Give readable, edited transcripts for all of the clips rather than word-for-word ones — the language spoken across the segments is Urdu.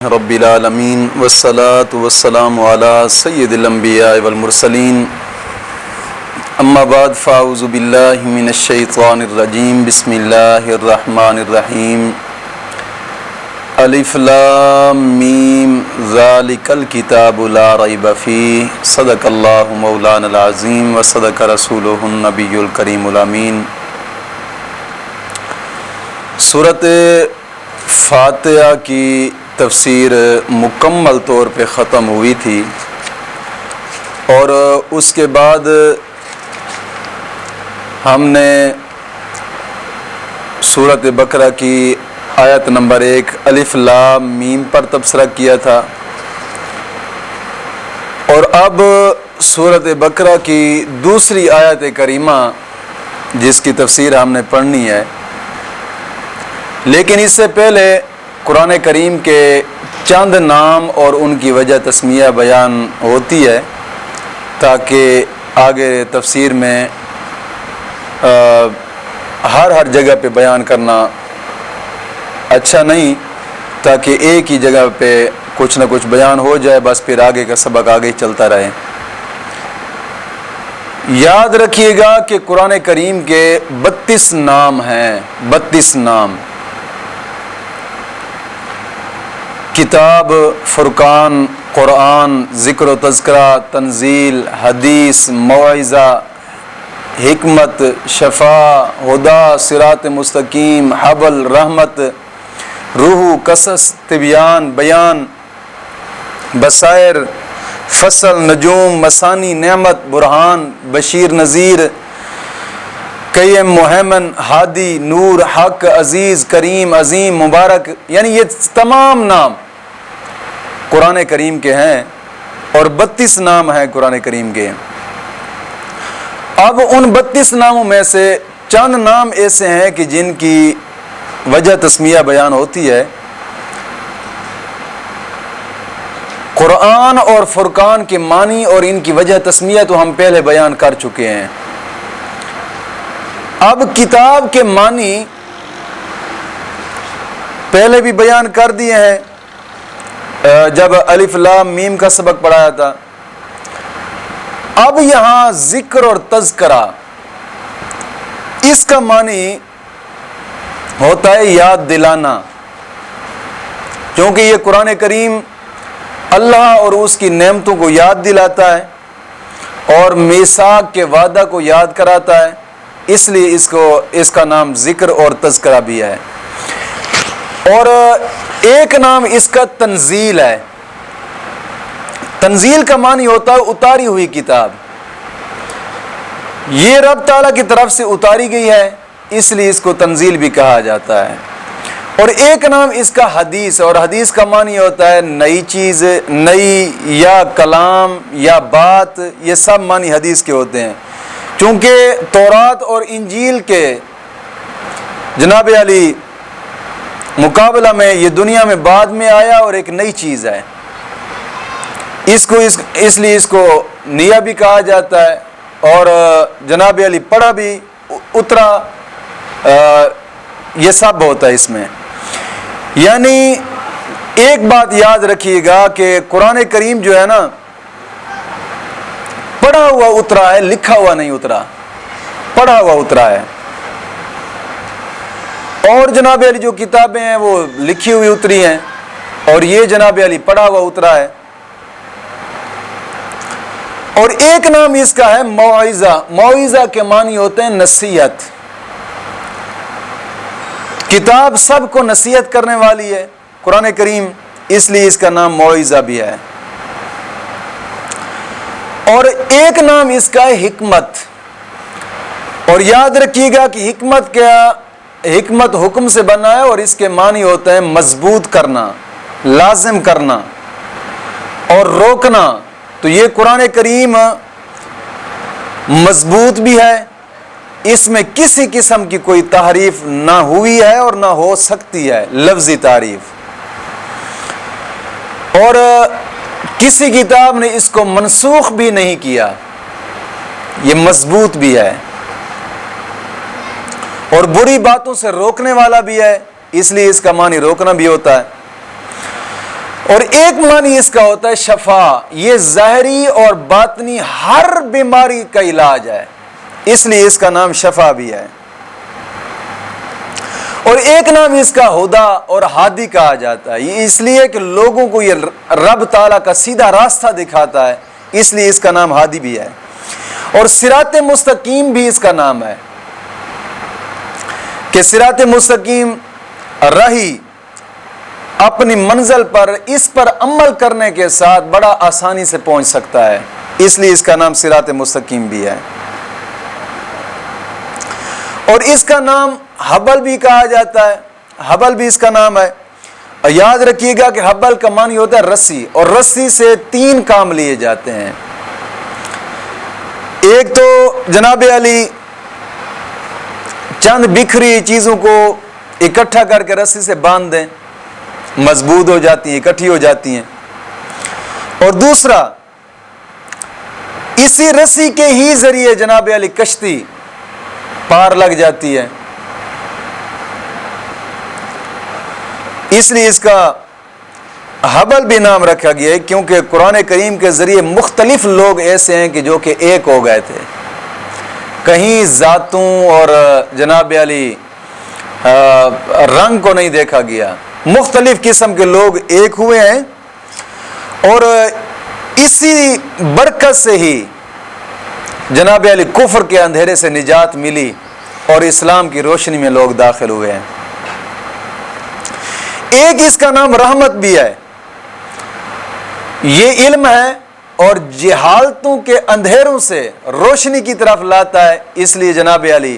رب العالمین والصلاة والسلام علی سید الانبیاء والمرسلین اما بعد فاعوذ باللہ من الشیطان الرجیم بسم اللہ الرحمن الرحیم الف لام میم ذالک الکتاب لا ریب فیہ صدق اللہ مولانا العظیم وصدق رسولہ النبی الکریم الامین۔ سورۃ فاتحہ کی تفسیر مکمل طور پہ ختم ہوئی تھی اور اس کے بعد ہم نے سورۃ بقرہ کی آیت نمبر 1 الف لام میم پر تبصرہ کیا تھا، اور اب سورۃ بقرہ کی دوسری آیت کریمہ جس کی تفسیر ہم نے پڑھنی ہے، لیکن اس سے پہلے قرآن کریم کے چند نام اور ان کی وجہ تسمیہ بیان ہوتی ہے تاکہ آگے تفسیر میں ہر جگہ پہ بیان کرنا اچھا نہیں، تاکہ ایک ہی جگہ پہ کچھ نہ کچھ بیان ہو جائے، بس پھر آگے کا سبق آگے ہی چلتا رہے۔ یاد رکھیے گا کہ قرآن کریم کے 32 نام ہیں، 32 نام۔ کتاب، فرقان، قرآن، ذکر و تذکرہ، تنزیل، حدیث، موعظہ، حکمت، شفا، ہدا، صراط مستقیم، حبل، رحمت، روح، قصص، تبیان، بیان، بصائر، فصل، نجوم، مثانی، نعمت، برہان، بشیر، نذیر، قیم، مہیمن، ہادی، نور، حق، عزیز، کریم، عظیم، مبارک، یعنی یہ تمام نام قرآن کریم کے ہیں اور 32 نام ہیں قرآن کریم کے۔ اب ان 32 ناموں میں سے چند نام ایسے ہیں کہ جن کی وجہ تسمیہ بیان ہوتی ہے۔ قرآن اور فرقان کے معنی اور ان کی وجہ تسمیہ تو ہم پہلے بیان کر چکے ہیں۔ اب کتاب کے معنی پہلے بھی بیان کر دیے ہیں جب الف لام میم کا سبق پڑھایا تھا۔ اب یہاں ذکر اور تذکرہ، اس کا معنی ہوتا ہے یاد دلانا، کیونکہ یہ قرآن کریم اللہ اور اس کی نعمتوں کو یاد دلاتا ہے اور میثاق کے وعدہ کو یاد کراتا ہے، اس لیے اس کا نام ذکر اور تذکرہ بھی ہے۔ اور ایک نام اس کا تنزیل ہے۔ تنزیل کا معنی ہوتا ہے اتاری ہوئی کتاب، یہ رب تعالیٰ کی طرف سے اتاری گئی ہے، اس لیے اس کو تنزیل بھی کہا جاتا ہے۔ اور ایک نام اس کا حدیث، اور حدیث کا معنی ہوتا ہے نئی چیز، نئی یا کلام یا بات، یہ سب معنی حدیث کے ہوتے ہیں، چونکہ تورات اور انجیل کے جناب علی مقابلہ میں یہ دنیا میں بعد میں آیا اور ایک نئی چیز ہے، اس لیے اس کو نیا بھی کہا جاتا ہے، اور جناب علی پڑھا بھی اترا، یہ سب ہوتا ہے اس میں۔ یعنی ایک بات یاد رکھیے گا کہ قرآن کریم جو ہے نا، پڑھا ہوا اترا ہے، لکھا ہوا نہیں اترا، پڑھا ہوا اترا ہے۔ اور جناب علی جو کتابیں ہیں وہ لکھی ہوئی اتری ہیں، اور یہ جناب علی پڑھا ہوا اترا ہے۔ اور ایک نام اس کا ہے موعظہ۔ موعظہ کے معنی ہوتے ہیں نصیحت۔ کتاب سب کو نصیحت کرنے والی ہے قرآن کریم، اس لیے اس کا نام موعظہ بھی ہے۔ اور ایک نام اس کا ہے حکمت، اور یاد رکھیے گا کہ حکمت حکم سے بنا ہے، اور اس کے معنی ہوتے ہیں مضبوط کرنا، لازم کرنا اور روکنا۔ تو یہ قرآن کریم مضبوط بھی ہے، اس میں کسی قسم کی کوئی تحریف نہ ہوئی ہے اور نہ ہو سکتی ہے، لفظی تعریف، اور کسی کتاب نے اس کو منسوخ بھی نہیں کیا، یہ مضبوط بھی ہے، اور بری باتوں سے روکنے والا بھی ہے، اس لیے اس کا معنی روکنا بھی ہوتا ہے۔ اور ایک معنی اس کا ہوتا ہے شفا، یہ ظاہری اور باطنی ہر بیماری کا علاج ہے، اس لیے اس کا نام شفا بھی ہے۔ اور ایک نام اس کا ہدا اور ہادی کہا جاتا ہے، یہ اس لیے کہ لوگوں کو یہ رب تعالیٰ کا سیدھا راستہ دکھاتا ہے، اس لیے اس کا نام ہادی بھی ہے۔ اور صراط مستقیم بھی اس کا نام ہے کہ صراط مستقیم راہی اپنی منزل پر اس پر عمل کرنے کے ساتھ بڑا آسانی سے پہنچ سکتا ہے، اس لیے اس کا نام صراط مستقیم بھی ہے۔ اور اس کا نام حبل بھی کہا جاتا ہے، حبل بھی اس کا نام ہے۔ اور یاد رکھیے گا کہ حبل کا معنی ہوتا ہے رسی، اور رسی سے 3 کام لیے جاتے ہیں۔ ایک تو جناب علی چند بکھری چیزوں کو اکٹھا کر کے رسی سے باندھ دیں، مضبوط ہو جاتی ہیں، اکٹھی ہو جاتی ہیں۔ اور دوسرا، اسی رسی کے ہی ذریعے جناب علی کشتی پار لگ جاتی ہے، اس لیے اس کا حبل بھی نام رکھا گیا ہے، کیونکہ قرآن کریم کے ذریعے مختلف لوگ ایسے ہیں کہ جو کہ ایک ہو گئے تھے، کہیں ذاتوں اور جناب علی رنگ کو نہیں دیکھا گیا، مختلف قسم کے لوگ ایک ہوئے ہیں، اور اسی برکت سے ہی جناب علی کفر کے اندھیرے سے نجات ملی اور اسلام کی روشنی میں لوگ داخل ہوئے ہیں۔ ایک اس کا نام رحمت بھی ہے، یہ علم ہے اور جہالتوں کے اندھیروں سے روشنی کی طرف لاتا ہے، اس لیے جناب علی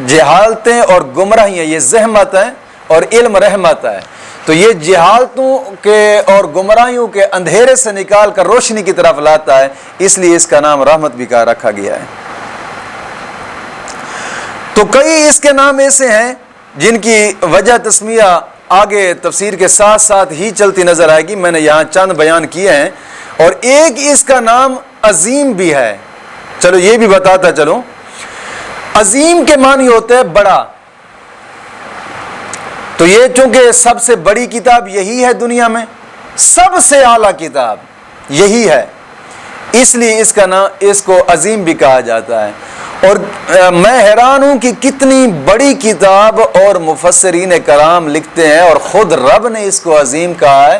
جہالتیں اور گمراہیاں یہ زحمت ہیں اور علم رحمت ہے، تو یہ جہالتوں کے اور گمراہیوں کے اندھیرے سے نکال کر روشنی کی طرف لاتا ہے، اس لیے اس کا نام رحمت بھی کا رکھا گیا ہے۔ تو کئی اس کے نام ایسے ہیں جن کی وجہ تسمیہ آگے تفسیر کے ساتھ ساتھ ہی چلتی نظر آئے گی، میں نے یہاں چند بیان کیے ہیں۔ اور ایک اس کا نام عظیم بھی ہے، چلو یہ بھی بتاتا چلو۔ عظیم کے معنی ہوتا ہے بڑا، تو یہ چونکہ سب سے بڑی کتاب یہی ہے دنیا میں، سب سے اعلیٰ کتاب یہی ہے، اس لیے اس کا نام اس کو عظیم بھی کہا جاتا ہے۔ اور میں حیران ہوں کہ کتنی بڑی کتاب اور مفسرین کرام لکھتے ہیں، اور خود رب نے اس کو عظیم کہا ہے،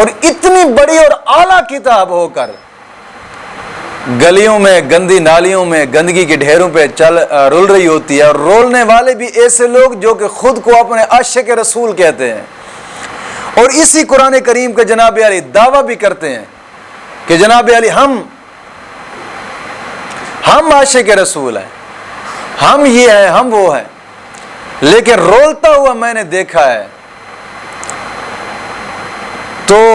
اور اتنی بڑی اور اعلیٰ کتاب ہو کر گلیوں میں گندی نالیوں میں گندگی کے ڈھیروں پہ رول رہی ہوتی ہے، اور رولنے والے بھی ایسے لوگ جو کہ خود کو اپنے عاشق رسول کہتے ہیں، اور اسی قرآن کریم کا جناب علی دعویٰ بھی کرتے ہیں کہ جناب علی ہم عاشق رسول ہیں، ہم یہ ہیں، ہم وہ ہیں، لیکن رولتا ہوا میں نے دیکھا ہے۔ تو